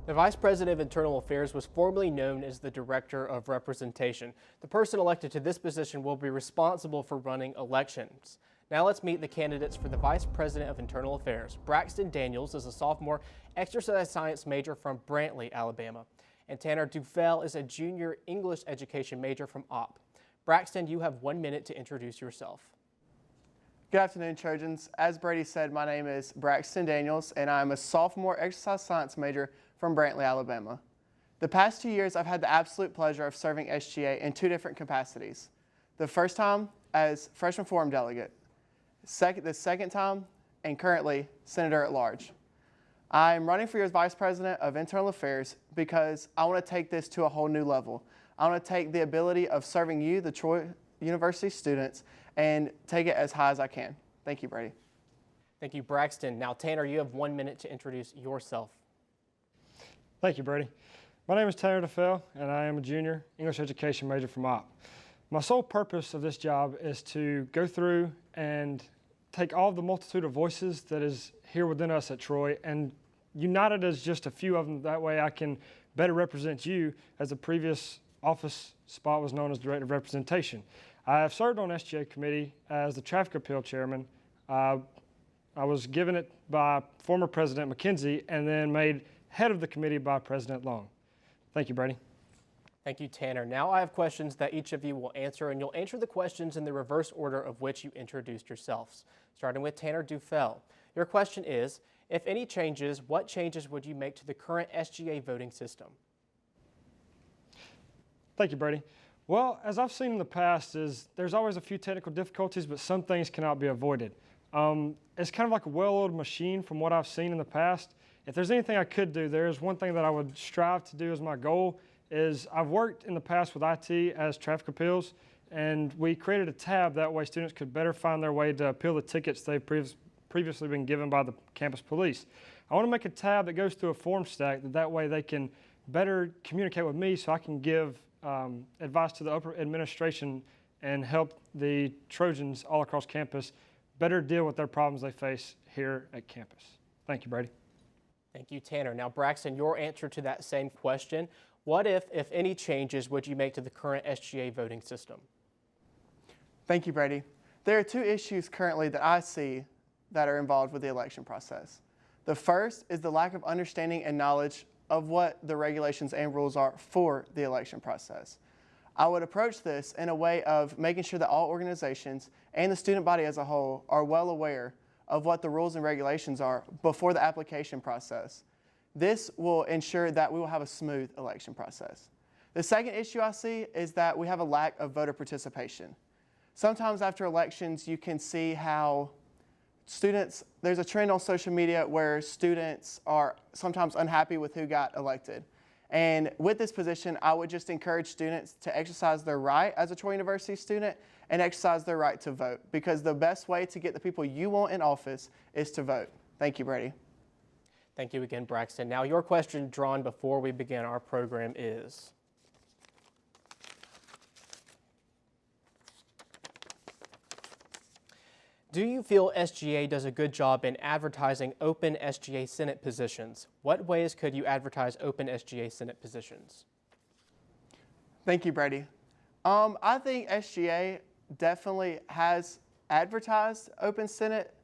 The Vice President of Internal Affairs was formerly known as the Director of Representation. The person elected to this position will be responsible for running elections. Now let's meet the candidates for the Vice President of Internal Affairs. Braxton Daniels is a sophomore exercise science major from Brantley, Alabama. And Tanner Dufell is a junior English education major from Opp. Braxton, you have 1 minute to introduce yourself. Good afternoon, Trojans. As Brady said, my name is Braxton Daniels, and I'm a sophomore exercise science major from Brantley, Alabama. The past 2 years, I've had the absolute pleasure of serving SGA in 2 different capacities. The first time as freshman forum delegate, the second time, and currently senator at large. I'm running for your Vice President of Internal Affairs because I want to take this to a whole new level. I want to take the ability of serving you, the Troy University students, and take it as high as I can. Thank you, Brady. Thank you, Braxton. Now, Tanner, you have 1 minute to introduce yourself. Thank you, Brady. My name is Tanner Dufell, and I am a junior English education major from Opp. My sole purpose of this job is to go through and take all of the multitude of voices that is here within us at Troy and unite it as just a few of them. That way I can better represent you, as the previous office spot was known as Director of Representation. I have served on SGA committee as the traffic appeal chairman. I was given it by former President McKenzie and then made head of the committee by President Long. Thank you, Brady. Thank you, Tanner. Now I have questions that each of you will answer, and you'll answer the questions in the reverse order of which you introduced yourselves. Starting with Tanner Dufell. Your question is, if any changes, what changes would you make to the current SGA voting system? Thank you, Brady. Well, as I've seen in the past, there's always a few technical difficulties, but some things cannot be avoided. It's kind of like a well-oiled machine from what I've seen in the past. If there's anything I could do, there's one thing that I would strive to do as my goal is I've worked in the past with IT as traffic appeals, and we created a tab that way students could better find their way to appeal the tickets they've previously been given by the campus police. I want to make a tab that goes through a form stack that way they can better communicate with me so I can give advice to the upper administration and help the Trojans all across campus better deal with their problems they face here at campus. Thank you, Brady. Thank you, Tanner. Now, Braxton, your answer to that same question. What if any changes would you make to the current SGA voting system? Thank you, Brady. There are 2 issues currently that I see that are involved with the election process. The first is the lack of understanding and knowledge of what the regulations and rules are for the election process. I would approach this in a way of making sure that all organizations and the student body as a whole are well aware of what the rules and regulations are before the application process. This will ensure that we will have a smooth election process. The second issue I see is that we have a lack of voter participation. Sometimes after elections, you can see how there's a trend on social media where students are sometimes unhappy with who got elected. And with this position, I would just encourage students to exercise their right as a Troy University student and exercise their right to vote, because the best way to get the people you want in office is to vote. Thank you, Brady. Thank you again, Braxton. Now, your question drawn before we begin our program is, do you feel SGA does a good job in advertising open SGA Senate positions? What ways could you advertise open SGA Senate positions? Thank you, Brady. I think SGA definitely has advertised open Senate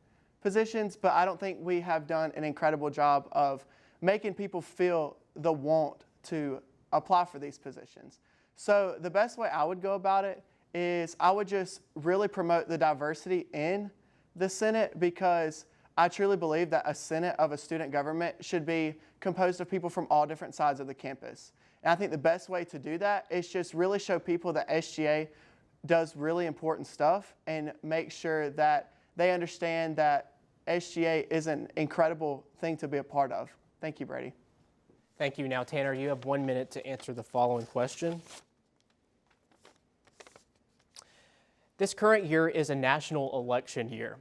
positions, but I don't think we have done an incredible job of making people feel the want to apply for these positions. So the best way I would go about it is I would just really promote the diversity in the Senate, because I truly believe that a Senate of a student government should be composed of people from all different sides of the campus. And I think the best way to do that is just really show people that SGA does really important stuff and make sure that they understand that SGA is an incredible thing to be a part of. Thank you, Brady. Thank you. Now, Tanner, you have 1 minute to answer the following question. This current year is a national election year.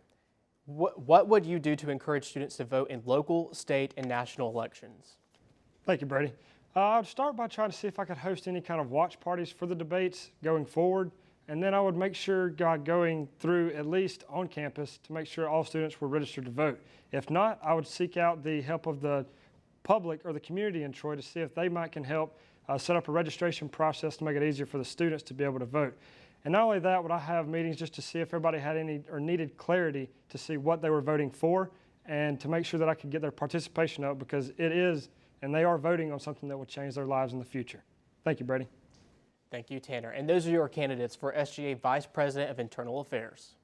What would you do to encourage students to vote in local, state, and national elections? Thank you, Brady. I'd start by trying to see if I could host any kind of watch parties for the debates going forward. And then I would make sure going through at least on campus to make sure all students were registered to vote. If not, I would seek out the help of the public or the community in Troy to see if they can help set up a registration process to make it easier for the students to be able to vote. And not only that, would I have meetings just to see if everybody had any or needed clarity to see what they were voting for and to make sure that I could get their participation up, because it is, and they are voting on something that will change their lives in the future. Thank you, Brady. Thank you, Tanner. And those are your candidates for SGA Vice President of Internal Affairs.